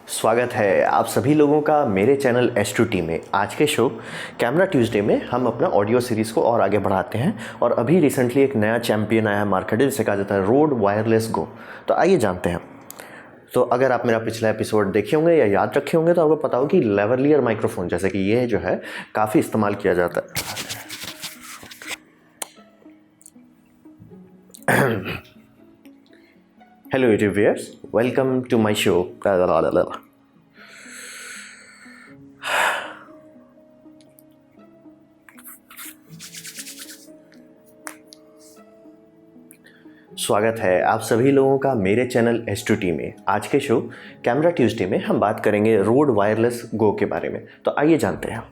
स्वागत है आप सभी लोगों का मेरे चैनल S2T में। आज के शो कैमरा ट्यूसडे में हम अपना ऑडियो सीरीज़ को और आगे बढ़ाते हैं और अभी रिसेंटली एक नया चैम्पियन आया है मार्केट जिसे कहा जाता है रोड वायरलेस गो। तो आइए जानते हैं। तो अगर आप मेरा पिछला एपिसोड देखे होंगे या याद रखे होंगे तो आपको पता हो कि लेवलियर माइक्रोफोन जैसे कि ये जो है काफ़ी इस्तेमाल किया जाता है। Hello YouTube viewers, welcome to my show. स्वागत है आप सभी लोगों का मेरे चैनल S2T में। आज के शो कैमरा ट्यूसडे में हम बात करेंगे रोड वायरलेस गो के बारे में। तो आइए जानते हैं।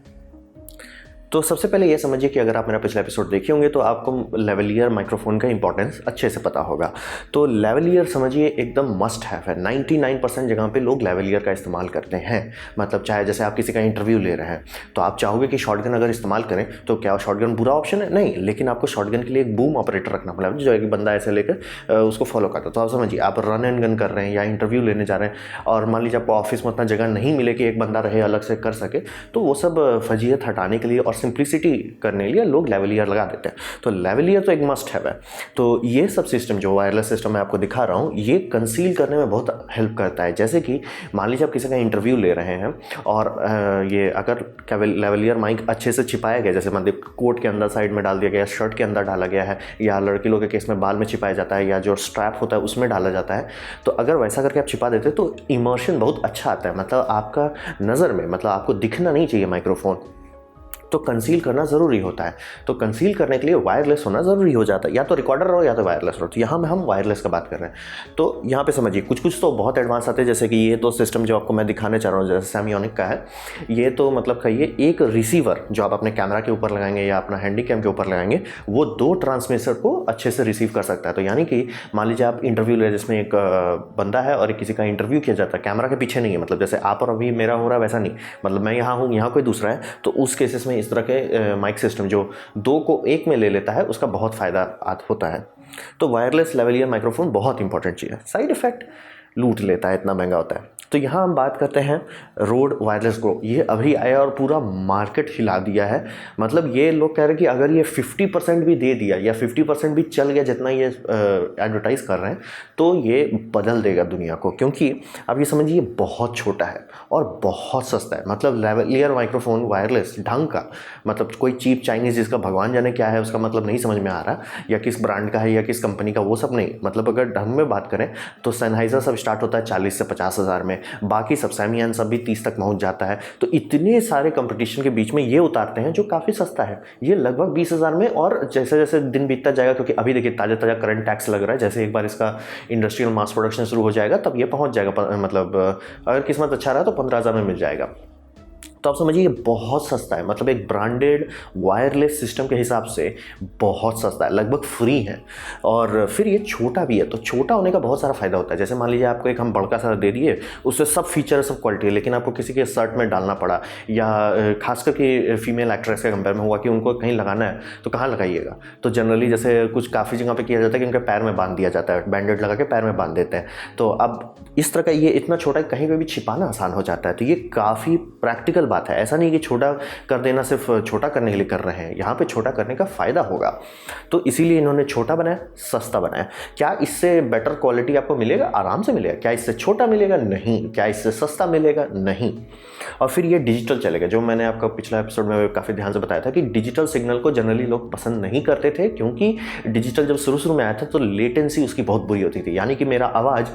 तो सबसे पहले ये समझिए कि अगर आप मेरा पिछला एपिसोड देखे होंगे तो आपको लेवलियर माइक्रोफोन का इंपॉर्टेंस अच्छे से पता होगा। तो लेवलियर समझिए एकदम मस्ट हैव है। 99% जगह पे लोग लेवलियर का इस्तेमाल करते हैं। मतलब चाहे जैसे आप किसी का इंटरव्यू ले रहे हैं तो आप चाहोगे कि शॉटगन अगर इस्तेमाल करें तो क्या शॉटगन बुरा ऑप्शन है? नहीं, लेकिन आपको शॉटगन के लिए एक बूम ऑपरेटर रखना पड़ेगा जो एक बंदा ऐसे लेकर उसको फॉलो करता है। तो आप समझिए आप रन एंड गन कर रहे हैं या इंटरव्यू लेने जा रहे हैं और मान लीजिए आपको ऑफिस में उतना जगह नहीं मिले कि एक बंदा रहे अलग से कर सके, तो वो सब फजीयत हटाने के लिए और सिंप्लिसिटी करने के लिए लोग लेवलियर लगा देते हैं। तो लेवलियर तो एक मस्ट है। तो ये सब सिस्टम जो वायरलेस सिस्टम मैं आपको दिखा रहा हूँ ये कंसील करने में बहुत हेल्प करता है। जैसे कि मान लीजिए आप किसी का इंटरव्यू ले रहे हैं और ये अगर लेवलियर माइक अच्छे से छिपाया गया, जैसे मतलब कोट के अंदर साइड में डाल दिया गया, शर्ट के अंदर डाला गया है, या लड़की लोग के केस में बाल में छिपाया जाता है या जो स्ट्रैप होता है उसमें डाला जाता है, तो अगर वैसा करके आप छिपा देते तो इमर्शन बहुत अच्छा आता है। मतलब आपका नज़र में मतलब आपको दिखना नहीं चाहिए माइक्रोफोन, तो कंसील करना ज़रूरी होता है। तो कंसील करने के लिए वायरलेस होना ज़रूरी हो जाता है, या तो रिकॉर्डर रहो या तो वायरलेस रहो। तो यहाँ में हम वायरलेस का बात कर रहे हैं। तो यहाँ पे समझिए कुछ कुछ तो बहुत एडवांस आते हैं, जैसे कि ये तो सिस्टम जो आपको मैं दिखाने चाह रहा हूँ जैसे सैमयोनिक का है। ये तो मतलब कहिए एक रिसीवर जो आप अपने कैमरा के ऊपर लगाएंगे या अपना हैंडी कैम के ऊपर लगाएंगे वो 2 ट्रांसमीटर को अच्छे से रिसीव कर सकता है। तो यानी कि मान लीजिए आप इंटरव्यू ले जिसमें एक बंदा है और किसी का इंटरव्यू किया जाता है, कैमरा के पीछे नहीं है, मतलब जैसे आप और अभी मेरा हो रहा है वैसा नहीं, मतलब मैं यहाँ हूँ यहाँ कोई दूसरा है, तो उस केसेस में इस तरह के माइक सिस्टम जो 2 को एक में ले लेता है उसका बहुत फ़ायदा होता है। तो वायरलेस लेवलियर माइक्रोफोन बहुत इंपॉर्टेंट चीज़ है। साइड इफेक्ट लूट लेता है, इतना महंगा होता है। तो यहाँ हम बात करते हैं रोड वायरलेस गो। ये अभी आया और पूरा मार्केट हिला दिया है। मतलब ये लोग कह रहे हैं कि अगर ये 50% भी दे दिया या 50% भी चल गया जितना ये एडवर्टाइज कर रहे हैं तो ये बदल देगा दुनिया को। क्योंकि अब ये समझिए बहुत छोटा है और बहुत सस्ता है। मतलब लेवलियर माइक्रोफोन वायरलेस ढंग का, मतलब कोई चीप चाइनीज़ जिसका भगवान जाने क्या है उसका मतलब नहीं समझ में आ रहा, या किस ब्रांड का है या किस कंपनी का, वो सब नहीं। मतलब अगर ढंग में बात करें तो सनहाइजर सब स्टार्ट होता है 40 से 50 हज़ार में, बाकी सब सैमयंग सब भी 30 तक पहुंच जाता है। तो इतने सारे कंपटीशन के बीच में ये उतारते हैं जो काफ़ी सस्ता है। ये लगभग 20,000 में, और जैसे जैसे दिन बीतता जाएगा, क्योंकि अभी देखिए ताज़ा ताज़ा करंट टैक्स लग रहा है, जैसे एक बार इसका इंडस्ट्रियल मास प्रोडक्शन शुरू हो जाएगा तब ये पहुंच जाएगा, मतलब अगर किस्मत अच्छा रहा तो 15,000 में मिल जाएगा। तो आप समझिए ये बहुत सस्ता है। मतलब एक ब्रांडेड वायरलेस सिस्टम के हिसाब से बहुत सस्ता है, लगभग फ्री है। और फिर ये छोटा भी है, तो छोटा होने का बहुत सारा फायदा होता है। जैसे मान लीजिए आपको एक हम बड़का सा दे दिए, उससे सब फीचर सब क्वालिटी है, लेकिन आपको किसी के शर्ट में डालना पड़ा, या खासकर के फीमेल एक्ट्रेस के कंपेयर में हुआ कि उनको कहीं लगाना है तो कहाँ लगाइएगा। तो जनरली जैसे कुछ काफ़ी जगह पर किया जाता है कि उनके पैर में बांध दिया जाता है, बैंडेड लगा के पैर में बांध देते हैं। तो अब इस तरह का ये इतना छोटा कहीं पर भी छिपाना आसान हो जाता है। तो ये काफ़ी प्रैक्टिकल बात है। ऐसा नहीं कि छोटा कर देना सिर्फ छोटा करने के लिए कर रहे हैं, यहाँ पे छोटा करने का फ़ायदा होगा। तो इसीलिए इन्होंने छोटा बनाया, सस्ता बनाया। क्या इससे बेटर क्वालिटी आपको मिलेगा? आराम से मिलेगा। क्या इससे छोटा मिलेगा? नहीं। क्या इससे सस्ता मिलेगा? नहीं। और फिर ये डिजिटल चलेगा, जो मैंने आपका पिछला एपिसोड में काफ़ी ध्यान से बताया था कि डिजिटल सिग्नल को जनरली लोग पसंद नहीं करते थे, क्योंकि डिजिटल जब शुरू में आया था तो लेटेंसी उसकी बहुत बुरी होती थी। यानी कि मेरा आवाज़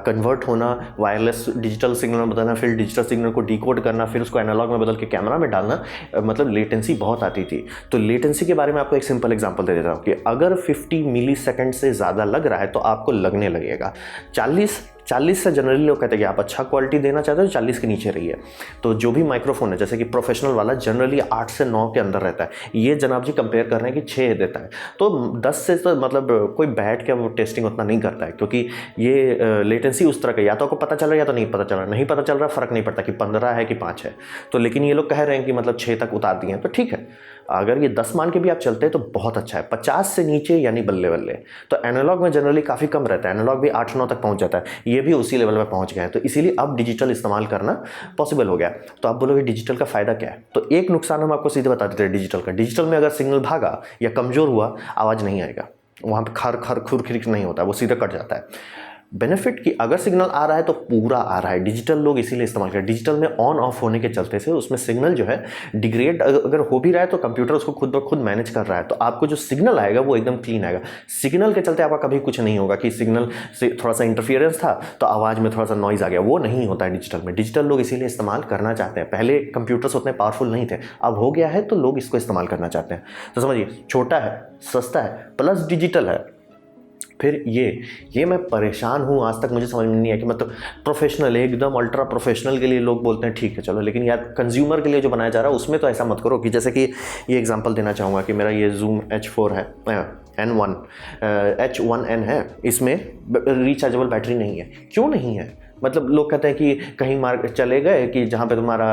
कन्वर्ट होना, वायरलेस डिजिटल सिग्नल में बदलना, फिर डिजिटल सिग्नल को डिकोड करना, फिर उसको एनालॉग में बदल के कैमरा में डालना, मतलब लेटेंसी बहुत आती थी। तो लेटेंसी के बारे में आपको एक सिंपल एग्जांपल दे देता हूँ कि अगर 50 मिली सेकेंड से ज़्यादा लग रहा है तो आपको लगने लगेगा। 40 से जनरली लोग कहते हैं कि आप अच्छा क्वालिटी देना चाहते हो 40 के नीचे रहिए। तो जो भी माइक्रोफोन है जैसे कि प्रोफेशनल वाला जनरली 8 से 9 के अंदर रहता है। ये जनाब जी कंपेयर कर रहे हैं कि 6 देता है। तो 10 से तो मतलब कोई बैठ के वो टेस्टिंग उतना नहीं करता है, क्योंकि ये लेटेंसी उस तरह का, या तो आपको पता चल रहा है या तो नहीं पता चल रहा। नहीं पता चल रहा, फ़र्क नहीं पड़ता कि 15 है कि 5 है। तो लेकिन ये लोग कह रहे हैं कि मतलब 6 तक उतार दिए हैं, तो ठीक है। अगर ये 10 मान के भी आप चलते हैं तो बहुत अच्छा है। 50 से नीचे यानी बल्ले बल्ले। तो एनालॉग में जनरली काफ़ी कम रहता है, एनालॉग भी 8-9 तक पहुंच जाता है। ये भी उसी लेवल पर पहुंच गए हैं। तो इसीलिए अब डिजिटल इस्तेमाल करना पॉसिबल हो गया। तो आप बोलोगे डिजिटल का फ़ायदा क्या है? तो एक नुकसान हम आपको सीधे बता देते हैं डिजिटल का। डिजिटल में अगर सिग्नल भागा या कमज़ोर हुआ, आवाज़ नहीं आएगा, वहाँ पे खर खर खुर खिर नहीं होता, वो सीधे कट जाता है। बेनिफिट कि अगर सिग्नल आ रहा है तो पूरा आ रहा है। डिजिटल लोग इसीलिए इस्तेमाल करते हैं। डिजिटल में ऑन ऑफ होने के चलते से उसमें सिग्नल जो है डिग्रेड अगर हो भी रहा है तो कंप्यूटर उसको खुद ब खुद मैनेज कर रहा है, तो आपको जो सिग्नल आएगा वो एकदम क्लीन आएगा। सिग्नल के चलते आपका कभी कुछ नहीं होगा कि सिग्नल से थोड़ा सा इंटरफियरेंस था तो आवाज़ में थोड़ा सा नॉइज़ आ गया, वो नहीं होता है डिजिटल में। डिजिटल लोग इसीलिए इस्तेमाल करना चाहते हैं। पहले कंप्यूटर्स उतने पावरफुल नहीं थे, अब हो गया है तो लोग इसको इस्तेमाल करना चाहते हैं। तो समझिए, छोटा है, सस्ता है, प्लस डिजिटल है। फिर ये मैं परेशान हूँ, आज तक मुझे समझ में नहीं आया कि मतलब प्रोफेशनल, एकदम अल्ट्रा प्रोफेशनल के लिए लोग बोलते हैं ठीक है चलो, लेकिन यार कंज्यूमर के लिए जो बनाया जा रहा है उसमें तो ऐसा मत करो कि जैसे कि ये एग्जांपल देना चाहूँगा कि मेरा ये Zoom H4 है, N1 H1N है, इसमें रिचार्जेबल बैटरी नहीं है। क्यों नहीं है? मतलब लोग कहते हैं कि कहीं मार्केट चले गए कि जहाँ पे तुम्हारा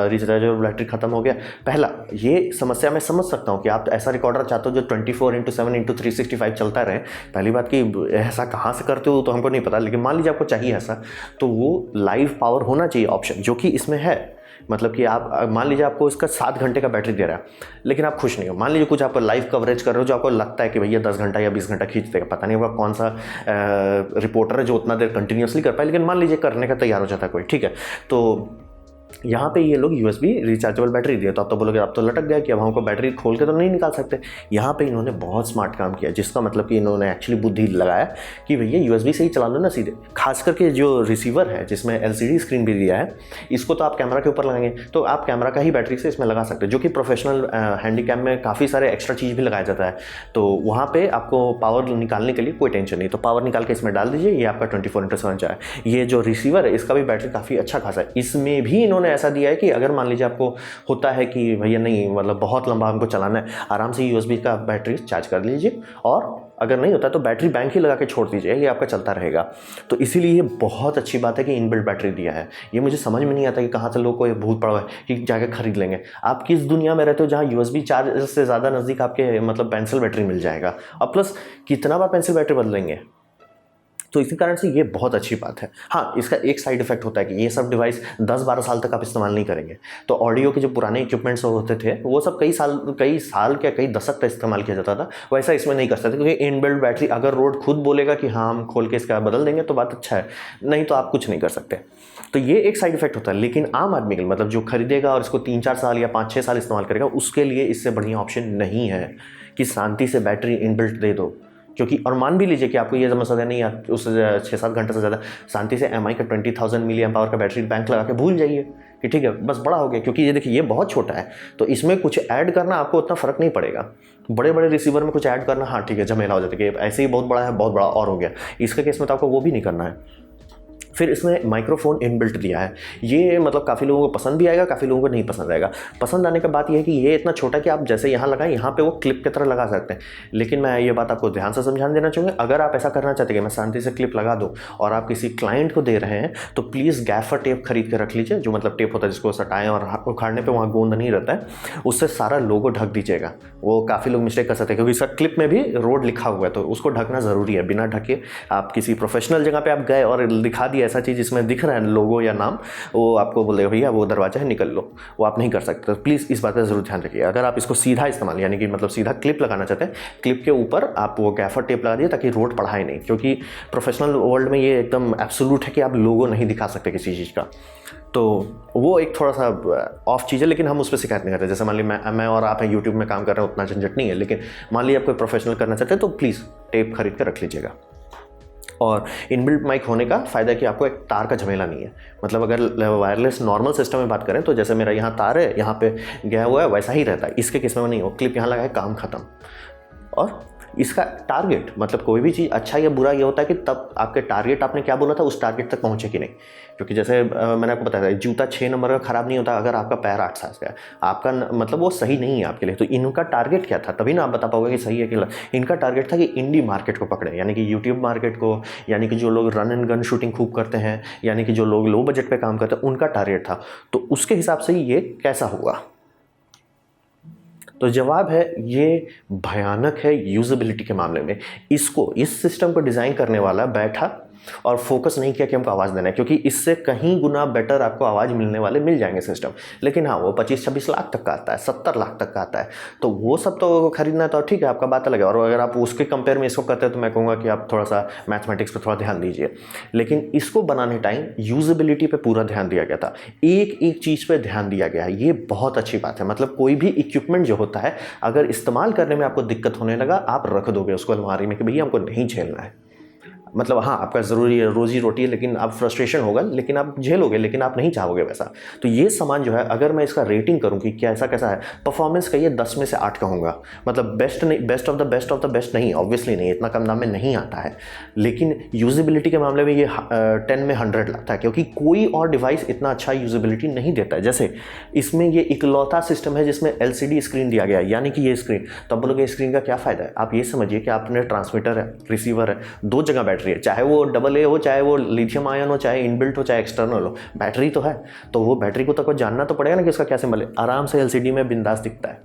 रिचार्जेबल बैटरी खत्म हो गया। पहला, ये समस्या मैं समझ सकता हूँ कि आप ऐसा रिकॉर्डर चाहते हो जो 24/7/365 चलता रहे। पहली बात कि ऐसा कहाँ से करते हो तो हमको नहीं पता, लेकिन मान लीजिए आपको चाहिए ऐसा, तो वो लाइव पावर होना चाहिए ऑप्शन, जो कि इसमें है। मतलब कि आप मान लीजिए आपको इसका 7 घंटे का बैटरी दे रहा है, लेकिन आप खुश नहीं हो। मान लीजिए कुछ आप लाइव कवरेज कर रहे हो जो आपको लगता है कि भैया 10 घंटा या 20 घंटा खींच देगा, पता नहीं होगा कौन सा रिपोर्टर है जो उतना देर कंटिन्यूसली कर पाए, लेकिन मान लीजिए करने का तैयार हो जाता है कोई, ठीक है। तो यहाँ पे ये लोग USB रिचार्जेबल बैटरी दिए, तो आप तो बोलोगे आप तो लटक गया कि अब हमको बैटरी खोल के तो नहीं निकाल सकते। यहाँ पे इन्होंने बहुत स्मार्ट काम किया, जिसका मतलब कि इन्होंने एक्चुअली बुद्धि लगाया कि भैया USB से ही चला लो ना सीधे। खास करके जो रिसीवर है जिसमें LCD स्क्रीन भी दिया है, इसको तो आप कैमरा के ऊपर लगाएंगे तो आप कैमरा का ही बैटरी से इसमें लगा सकते हैं, जो कि प्रोफेशनल हैंडीकैम में काफ़ी सारे एक्स्ट्रा चीज़ भी लगाया जाता है। तो वहाँ पर आपको पावर निकालने के लिए कोई टेंशन नहीं, तो पावर निकाल के इसमें डाल दीजिए, ये आपका 24/7 जाए। ये जो रिसीवर है इसका भी बैटरी काफ़ी अच्छा खासा है। इसमें भी इन्होंने ऐसा दिया है कि अगर मान लीजिए आपको होता है कि भैया नहीं मतलब बहुत लंबा हमको चलाना है, आराम से USB का बैटरी चार्ज कर लीजिए, और अगर नहीं होता तो बैटरी बैंक ही लगा के छोड़ दीजिए, ये आपका चलता रहेगा। तो इसीलिए ये बहुत अच्छी बात है कि इनबिल्ट बैटरी दिया है। ये मुझे समझ में नहीं आता कि कहाँ से लोग को ये भूत पड़ा है कि जाके खरीद लेंगे। आप किस दुनिया में रहते हो जहाँ USB चार्जर से ज़्यादा नज़दीक आपके मतलब पेंसिल बैटरी मिल जाएगा, और प्लस कितना बार पेंसिल बैटरी बदलेंगे। तो इसी कारण से ये बहुत अच्छी बात है। हाँ, इसका एक साइड इफेक्ट होता है कि ये सब डिवाइस 10-12 साल तक आप इस्तेमाल नहीं करेंगे। तो ऑडियो के जो पुराने इक्विपमेंट्स होते थे वो सब कई साल क्या कई दशक तक इस्तेमाल किया जाता था, वैसा इसमें नहीं कर सकते, क्योंकि इनबिल्ट बैटरी अगर रोड खुद बोलेगा कि हाँ हम खोल के इसका बदल देंगे तो बात अच्छा है, नहीं तो आप कुछ नहीं कर सकते। तो ये एक साइड इफेक्ट होता है। लेकिन आम आदमी के लिए, मतलब जो खरीदेगा और इसको 3-4 साल या 5-6 साल इस्तेमाल करेगा, उसके लिए इससे बढ़िया ऑप्शन नहीं है कि शांति से बैटरी इनबिल्ट दे दो। क्योंकि और मान भी लीजिए कि आपको ये समस्या नहीं है, उस 6-7 घंटे से ज़्यादा शांति से MI का 20,000 मिली एम्प आवर का बैटरी बैंक लगा के भूल जाइए कि ठीक है बस बड़ा हो गया। क्योंकि ये देखिए ये बहुत छोटा है, तो इसमें कुछ ऐड करना आपको उतना फ़र्क नहीं पड़ेगा। बड़े बड़े रिसीवर में कुछ ऐड करना, हाँ ठीक है, झमेला हो जाता है कि ऐसे ही बहुत बड़ा है, बहुत बड़ा और हो गया। इसके केस में तो आपको वो भी नहीं करना है। फिर इसमें माइक्रोफोन इनबिल्ट दिया है। ये मतलब काफ़ी लोगों को पसंद भी आएगा, काफ़ी लोगों को नहीं पसंद आएगा। पसंद आने का बात यह है कि ये इतना छोटा कि आप जैसे यहाँ लगाएं, यहाँ पे वो क्लिप की तरह लगा सकते हैं। लेकिन मैं ये बात आपको ध्यान से समझाने देना चाहूँगा, अगर आप ऐसा करना चाहते हैं कि मैं शांति से क्लिप लगा दूँ और आप किसी क्लाइंट को दे रहे हैं, तो प्लीज़ गैफर टेप खरीद के रख लीजिए, जो मतलब टेप होता है जिसको सटाएं और उखाड़ने पर वहाँ गोंद नहीं रहता है, उससे सारा लोगो ढक दीजिएगा। वो काफ़ी लोग मिस्टेक कर सकते हैं, क्योंकि इसका क्लिप में भी रोड लिखा हुआ है, तो उसको ढकना ज़रूरी है। बिना ढके आप किसी प्रोफेशनल जगह पर आप गए और दिखा दिया ऐसा चीज़ जिसमें दिख लोगो या नाम, वो आपको बोलेगा भैया वो दरवाजा है निकल लो, वो आप नहीं कर सकते। तो प्लीज़ इस बात का जरूर ध्यान रखिए। अगर आप इसको सीधा इस्तेमाल यानी कि मतलब सीधा क्लिप लगाना चाहते हैं, क्लिप के ऊपर आप वो गैफर टेप लगा दिए ताकि रोड पढ़ाए नहीं, क्योंकि प्रोफेशनल वर्ल्ड में ये एकदम एब्सोल्यूट है कि आप लोगो नहीं दिखा सकते किसी चीज़ का। तो वो एक थोड़ा सा ऑफ चीज़ है, लेकिन हम उस पर शिकायत नहीं करते। जैसे मान लीजिए मैं और आप हैं यूट्यूब में काम कर रहे हैं, उतना झंझट नहीं है, लेकिन मान लीजिए आप कोई प्रोफेशनल करना चाहते हैं तो प्लीज़ टेप खरीद कर रख लीजिएगा। और इनबिल्ट माइक होने का फ़ायदा है कि आपको एक तार का झमेला नहीं है। मतलब अगर वायरलेस नॉर्मल सिस्टम में बात करें तो जैसे मेरा यहाँ तार है, यहाँ पे गया हुआ है, वैसा ही रहता है। इसके केस में नहीं हो, क्लिप यहाँ लगा है, काम खत्म। और इसका टारगेट मतलब कोई भी चीज़ अच्छा या बुरा ये होता है कि तब आपके टारगेट आपने क्या बोला था उस टारगेट तक पहुँचे कि नहीं। क्योंकि जैसे मैंने आपको बताया था, जूता 6 नंबर का ख़राब नहीं होता अगर आपका पैर 8 साइज का है, आपका मतलब वो सही नहीं है आपके लिए। तो इनका टारगेट क्या था, तभी ना आप बता पाओगे कि सही है कि गलत। इनका टारगेट था कि इंडी मार्केट को पकड़े, यानी कि यूट्यूब मार्केट को, यानी कि जो लोग रन एंड गन शूटिंग खूब करते हैं, यानी कि जो लोग लो बजट पे काम करते हैं, उनका टारगेट था। तो उसके हिसाब से ये कैसा हुआ? तो जवाब है ये भयानक है यूजेबिलिटी के मामले में। इस सिस्टम को डिज़ाइन करने वाला बैठा और फोकस नहीं किया कि हमको आवाज़ देना है, क्योंकि इससे कहीं गुना बेटर आपको आवाज़ मिलने वाले मिल जाएंगे सिस्टम। लेकिन हाँ, वो 25-26 लाख तक का आता है, 70 लाख तक का आता है, तो वो सब तो खरीदना है तो ठीक है, आपका बात अलग है। और अगर आप उसके कंपेयर में इसको करते हैं तो मैं कहूँगा कि आप थोड़ा सा मैथमेटिक्स पर थोड़ा ध्यान दीजिए। लेकिन इसको बनाने टाइम यूजेबिलिटी पे पूरा ध्यान दिया गया था, एक एक चीज़ पे ध्यान दिया गया है, ये बहुत अच्छी बात है। मतलब कोई भी इक्विपमेंट जो होता है, अगर इस्तेमाल करने में आपको दिक्कत होने लगा, आप रख दोगे उसको अलमारी में कि भैया हमको नहीं झेलना है। मतलब हाँ, आपका ज़रूरी है, रोजी रोटी है, लेकिन आप फ्रस्ट्रेशन होगा, लेकिन आप झेलोगे, लेकिन आप नहीं चाहोगे वैसा। तो ये सामान जो है, अगर मैं इसका रेटिंग करूँ कि क्या ऐसा कैसा है, परफॉर्मेंस का ये 10 में से 8 कहूँगा। मतलब बेस्ट नहीं, बेस्ट ऑफ द बेस्ट नहीं, ऑब्वियसली नहीं, इतना कम दाम में नहीं आता है। लेकिन यूजेबिलिटी के मामले में ये 10 में 100 लाता है, क्योंकि कोई और डिवाइस इतना अच्छा यूजेबिलिटी नहीं देता है। जैसे इसमें ये इकलौता सिस्टम है जिसमें LCD स्क्रीन दिया गया है, यानी कि ये स्क्रीन। तो आप बोलोगे स्क्रीन का क्या फ़ायदा है? आप ये समझिए कि आपने ट्रांसमीटर है, रिसीवर है, 2 जगह बैटरी है, चाहे वो AA हो, चाहे वो लिथियम आयन हो, चाहे इनबिल्ट हो, चाहे एक्सटर्नल हो, बैटरी तो है। तो वो बैटरी को तक जानना तो पड़ेगा ना कि उसका क्या सिंबल है। आराम से LCD में बिंदास दिखता है,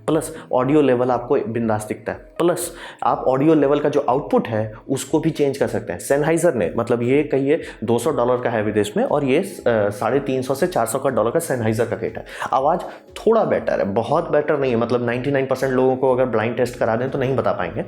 प्लस ऑडियो लेवल आपको बिंदास दिखता है, प्लस आप ऑडियो लेवल का जो आउटपुट है उसको भी चेंज कर सकते हैं। सेनहाइजर ने, मतलब ये कहिए $200 का है विदेश में, और ये 350 से $400 का सेनहाइजर का किट है। आवाज़ थोड़ा बेटर है, बहुत बेटर नहीं है, मतलब 99% लोगों को अगर ब्लाइंड टेस्ट करा दें तो नहीं बता पाएंगे,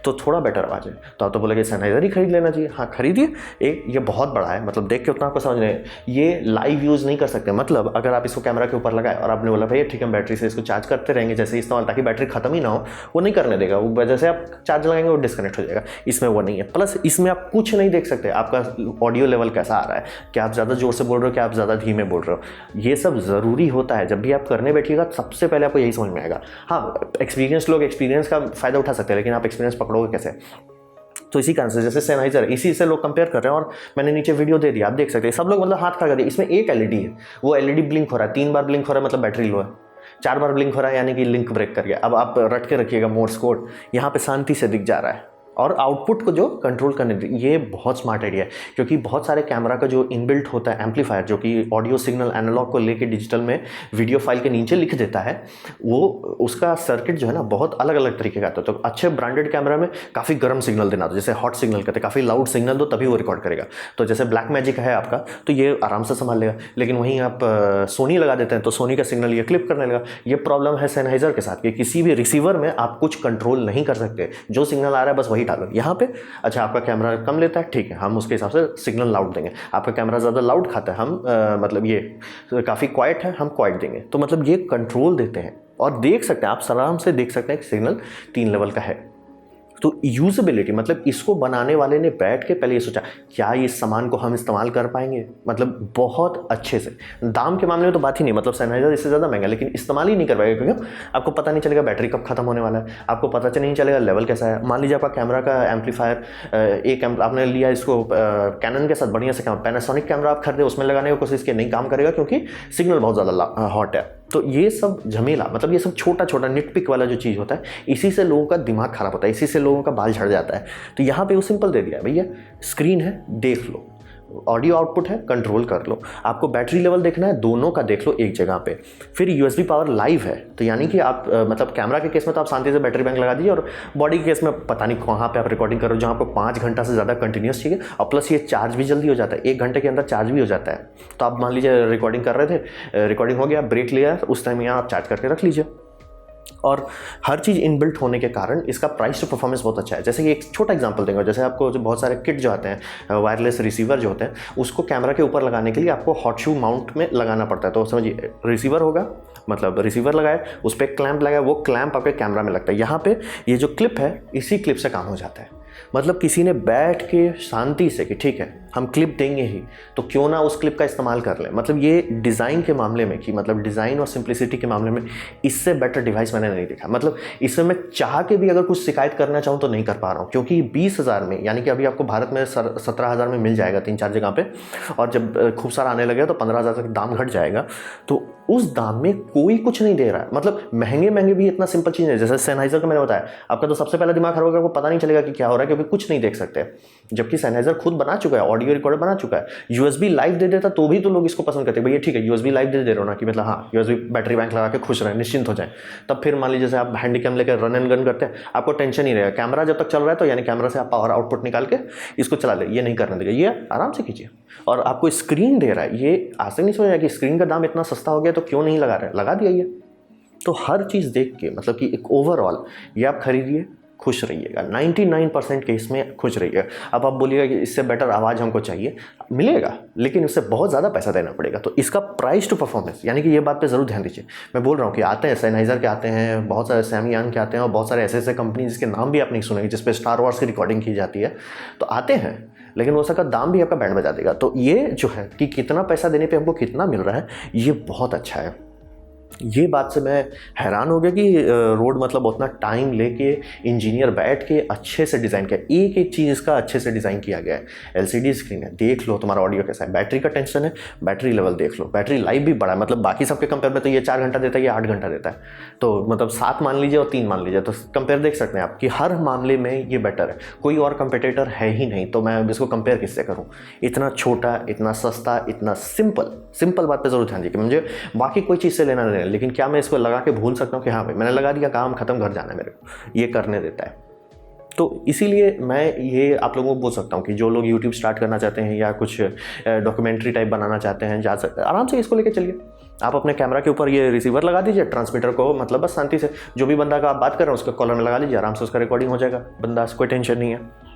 तो थोड़ा बेटर आवाज़ है। तो आप तो बोलेंगे सेनहाइजर ही खरीद लेना चाहिए। हाँ, खरीदिए। एक ये बहुत बड़ा है, मतलब देख के उतना आपको समझ नहीं, ये लाइव यूज़ नहीं कर सकते। मतलब अगर आप इसको कैमरा के ऊपर लगाए और आपने बोला भैया ठीक है, बैटरी से इसको चार्ज करते रहेंगे जैसे इस्तेमाल, ताकि बैटरी खत्म ही ना हो, वो नहीं करने देगा। वो जैसे आप चार्ज लगाएंगे वो डिस्कनेक्ट हो जाएगा। इसमें वो नहीं है। प्लस इसमें आप कुछ नहीं देख सकते, आपका ऑडियो लेवल कैसा आ रहा है, क्या आप ज़्यादा जोर से बोल रहे हो, क्या आप ज़्यादा धीमे बोल रहे हो। ये सब ज़रूरी होता है। जब भी आप करने बैठिएगा सबसे पहले आपको यही समझ में आएगा। हाँ, एक्सपीरियंस लोग एक्सपीरियंस का फ़ायदा उठा सकते हैं, लेकिन आप एक्सपीरियंस पकड़ोगे कैसे? तो इसी कारण से जैसे सेनहाइजर, इसी से लोग कंपेयर कर रहे हैं, और मैंने नीचे वीडियो दे दिया, आप देख सकते हैं। सब लोग मतलब हाथ खड़ा कर दिया। इसमें एक LED है, वो LED ब्लिंक हो रहा है, 3 बार ब्लिंक हो रहा है मतलब बैटरी लो है, 4 बार ब्लिंक हो रहा है यानी कि लिंक ब्रेक कर गया। अब आप रट के रखिएगा मोर्स कोड, यहाँ पे शांति से दिख जा रहा है, और आउटपुट को जो कंट्रोल करने, ये बहुत स्मार्ट आइडिया है। क्योंकि बहुत सारे कैमरा का जो इनबिल्ट होता है एम्पलीफायर, जो कि ऑडियो सिग्नल एनालॉग को लेके डिजिटल में वीडियो फाइल के नीचे लिख देता है, वो उसका सर्किट जो है ना बहुत अलग अलग तरीके का आता है। तो अच्छे ब्रांडेड कैमरा में काफ़ी गर्म सिग्नल देना, तो जैसे हॉट सिग्नल कहते हैं, काफ़ी लाउड सिग्नल दो तभी वो रिकॉर्ड करेगा। तो जैसे ब्लैक मैजिक है आपका, तो ये आराम से संभाल लेगा। लेकिन वहीं आप सोनी लगा देते हैं तो सोनी का सिग्नल ये क्लिप करने लगा। ये प्रॉब्लम है सेनहाइजर के साथ कि किसी भी रिसीवर में आप कुछ कंट्रोल नहीं कर सकते, जो सिग्नल आ रहा है बस वही डालो। यहाँ पे अच्छा आपका कैमरा कम लेता है, ठीक है, हम उसके हिसाब से सिग्नल लाउड देंगे। आपका कैमरा ज़्यादा लाउड खाता है, हम मतलब ये काफ़ी क्वाइट है, हम क्वाइट देंगे। तो मतलब ये कंट्रोल देते हैं, और देख सकते हैं आप, आराम से देख सकते हैं कि सिग्नल 3 लेवल का है। तो यूजेबिलिटी, मतलब इसको बनाने वाले ने बैठ के पहले ये सोचा क्या इस सामान को हम इस्तेमाल कर पाएंगे, मतलब बहुत अच्छे से। दाम के मामले में तो बात ही नहीं, मतलब सेनहाइजर इससे ज़्यादा महंगा, लेकिन इस्तेमाल ही नहीं कर पाएगा, क्योंकि आपको पता नहीं चलेगा बैटरी कब खत्म होने वाला है, आपको पता नहीं चलेगा लेवल कैसा है। मान लीजिए आपका कैमरा का एम्पलीफायर, एक आपने लिया इसको कैनन के साथ बढ़िया से कैमरा, पैनासोनिक कैमरा आप खरीदे, उसमें लगाने की कोशिश की, नहीं काम करेगा क्योंकि सिग्नल बहुत ज़्यादा हॉट है। तो ये सब झमेला, मतलब ये सब छोटा छोटा निटपिक वाला जो चीज़ होता है, इसी से लोगों का दिमाग खराब होता है, इसी से लोगों का बाल झड़ जाता है। तो यहाँ पे वो सिंपल दे दिया है, भैया स्क्रीन है देख लो, ऑडियो आउटपुट है कंट्रोल कर लो, आपको बैटरी लेवल देखना है दोनों का देख लो एक जगह पे, फिर USB पावर लाइव है। तो यानी कि आप मतलब कैमरा के केस में तो आप शांति से बैटरी बैंक लगा दीजिए, और बॉडी के केस में पता नहीं कहाँ पे आप रिकॉर्डिंग कर रहे हो जहाँ आपको 5 घंटा से ज़्यादा कंटिन्यूस चाहिए, और प्लस ये चार्ज भी जल्दी हो जाता है, 1 घंटे के अंदर चार्ज भी हो जाता है। तो आप मान लीजिए रिकॉर्डिंग कर रहे थे, रिकॉर्डिंग हो गया, ब्रेक लिया, उस टाइम यहाँ आप चार्ज करके रख लीजिए। और हर चीज़ इनबिल्ट होने के कारण इसका प्राइस टू परफॉर्मेंस बहुत अच्छा है। जैसे कि एक छोटा एग्जांपल देंगे, जैसे आपको जो बहुत सारे किट जो आते हैं, वायरलेस रिसीवर जो होते हैं, उसको कैमरा के ऊपर लगाने के लिए आपको हॉट शू माउंट में लगाना पड़ता है। तो समझिए रिसीवर होगा, मतलब रिसीवर लगाए, उस पर क्लैंप लगाए, वो क्लैंप आपके कैमरा में लगता है। यहाँ पे ये जो क्लिप है, इसी क्लिप से काम हो जाता है। मतलब किसी ने बैठ के शांति से कि ठीक है हम क्लिप देंगे ही, तो क्यों ना उस क्लिप का इस्तेमाल कर लें। मतलब ये डिज़ाइन के मामले में, कि मतलब डिज़ाइन और सिंप्लिसिटी के मामले में इससे बेटर डिवाइस मैंने नहीं देखा। मतलब इसमें मैं चाह के भी अगर कुछ शिकायत करना चाहूँ तो नहीं कर पा रहा हूँ, क्योंकि 20,000 में, यानी कि अभी आपको भारत में 17,000 में मिल जाएगा 3-4 जगह पे, और जब खूब सारा आने लगेगा तो 15,000 तक दाम घट जाएगा। तो उस दाम में कोई कुछ नहीं दे रहा है। मतलब महंगे महंगे भी इतना सिंपल चीज़ है, जैसे सेनहाइजर का मैंने बताया, आपका तो सबसे पहला दिमाग खराब होगा, आपको पता नहीं चलेगा कि क्या हो रहा है क्योंकि कुछ नहीं देख सकते, जबकि Sennheiser खुद बना चुका है, ऑडियो रिकॉर्डर बना चुका है। USB लाइव दे देता तो भी तो लोग इसको पसंद करते, भैया ठीक है USB लाइव दे रहे हो ना, कि मतलब हाँ USB बैटरी बैंक लगा के खुश रहें, निश्चिंत हो जाए। तब फिर मान लीजिए जैसे आप हैंडीकैम लेकर रन एंड गन करते हैं, आपको टेंशन नहीं रहेगा, कैमरा जब तक चल रहा है तो यानी कैमरा से आप पावर आउटपुट निकाल के इसको चला ले, ये नहीं करने देगा, ये आराम से कीजिए। और आपको स्क्रीन दे रहा है, ये आज तक नहीं सोचा कि स्क्रीन का दाम इतना सस्ता हो गया तो क्यों नहीं लगा रहे, लगा दिया ये। तो हर चीज़ देख के मतलब कि एक ओवरऑल ये आप खरीदिए, खुश रहिएगा, 99% केस में खुश रहिएगा। अब आप बोलिएगा कि इससे बेटर आवाज़ हमको चाहिए, मिलेगा लेकिन उससे बहुत ज़्यादा पैसा देना पड़ेगा। तो इसका प्राइस टू परफॉर्मेंस यानी कि ये बात पे ज़रूर ध्यान दीजिए। मैं बोल रहा हूँ कि आते हैं Sennheiser के आते हैं, बहुत सारे सैमयंग के आते हैं और बहुत सारे ऐसे ऐसे कंपनी जिसके नाम भी आप नहीं सुनेंगे, जिस पे स्टार वॉर्स की रिकॉर्डिंग की जाती है, तो आते हैं लेकिन वो उसका दाम भी आपका बैंड बजा देगा। तो ये जो है कि कितना पैसा देने पे हमको कितना मिल रहा है, ये बहुत अच्छा है। ये बात से मैं हैरान हो गया कि रोड मतलब उतना टाइम लेके इंजीनियर बैठ के अच्छे से डिज़ाइन किया, एक एक चीज़ इसका अच्छे से डिज़ाइन किया गया है। LCD स्क्रीन है, देख लो तुम्हारा ऑडियो कैसा है, बैटरी का टेंशन है, बैटरी लेवल देख लो, बैटरी लाइफ भी बड़ा है, मतलब बाकी सबके कंपेयर में तो ये 4 घंटा देता है, ये 8 घंटा देता है, तो मतलब 7 मान लीजिए और 3 मान लीजिए, तो कंपेयर देख सकते हैं आप कि हर मामले में ये बेटर है, कोई और कंपेटिटर है ही नहीं। तो मैं इसको कंपेयर किससे करूँ, इतना छोटा, इतना सस्ता, इतना सिंपल बात पर ज़रूर ध्यान दीजिए। मुझे बाकी कोई चीज़ से लेना नहीं है, लेकिन क्या मैं इसको लगा के भूल सकता हूँ कि हाँ भाई मैंने लगा दिया, काम खत्म, घर जाना है मेरे को, ये करने देता है। तो इसीलिए मैं ये आप लोगों को बोल सकता हूँ कि जो लोग YouTube स्टार्ट करना चाहते हैं या कुछ डॉक्यूमेंट्री टाइप बनाना चाहते हैं, जा सकते आराम से इसको लेके चलिए। आप अपने कैमरा के ऊपर ये रिसीवर लगा दीजिए, ट्रांसमीटर को मतलब बस शांति से जो भी बंदा का आप बात कर रहे हैं उसको कॉलर में लगा लीजिए, आराम से उसका रिकॉर्डिंग हो जाएगा, बंदा कोई टेंशन नहीं है।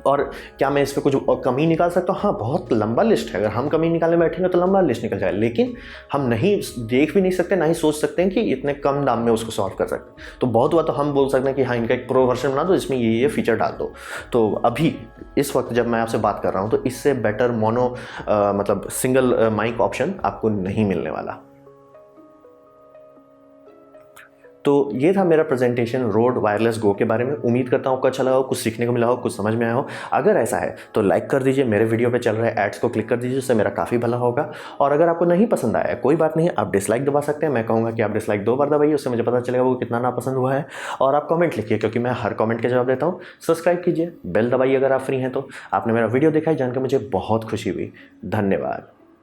और क्या मैं इस पर कुछ कमी निकाल सकता हूँ? हाँ, बहुत लंबा लिस्ट है, अगर हम कमी निकालने बैठेंगे तो लंबा लिस्ट निकल जाएगा, लेकिन हम नहीं देख भी नहीं सकते, ना ही सोच सकते हैं कि इतने कम दाम में उसको सॉल्व कर सकते हैं। तो बहुत हुआ तो हम बोल सकते हैं कि हाँ इनका एक प्रो वर्जन बना दो, इसमें ये फीचर डाल दो। तो अभी इस वक्त जब मैं आपसे बात कर रहा हूँ तो इससे बेटर मोनो मतलब सिंगल माइक ऑप्शन आपको नहीं मिलने वाला। तो ये था मेरा प्रेजेंटेशन रोड वायरलेस गो के बारे में। उम्मीद करता हूँ आपको अच्छा लगा हो, कुछ सीखने को मिला हो, कुछ समझ में आया हो। अगर ऐसा है तो लाइक कर दीजिए, मेरे वीडियो पे चल रहे एड्स को क्लिक कर दीजिए, उससे मेरा काफ़ी भला होगा। और अगर आपको नहीं पसंद आया कोई बात नहीं, आप डिसलाइक दबा सकते हैं। मैं कहूँगा कि आप डिसलाइक 2 बार दबाइए, उससे मुझे पता चलेगा वो कितना नापसंद हुआ है। और आप कमेंट लिखिए क्योंकि मैं हर कमेंट के जवाब देता हूँ। सब्सक्राइब कीजिए, बेल दबाइए अगर आप फ्री हैं तो। आपने मेरा वीडियो देखा है जानकर मुझे बहुत खुशी हुई। धन्यवाद।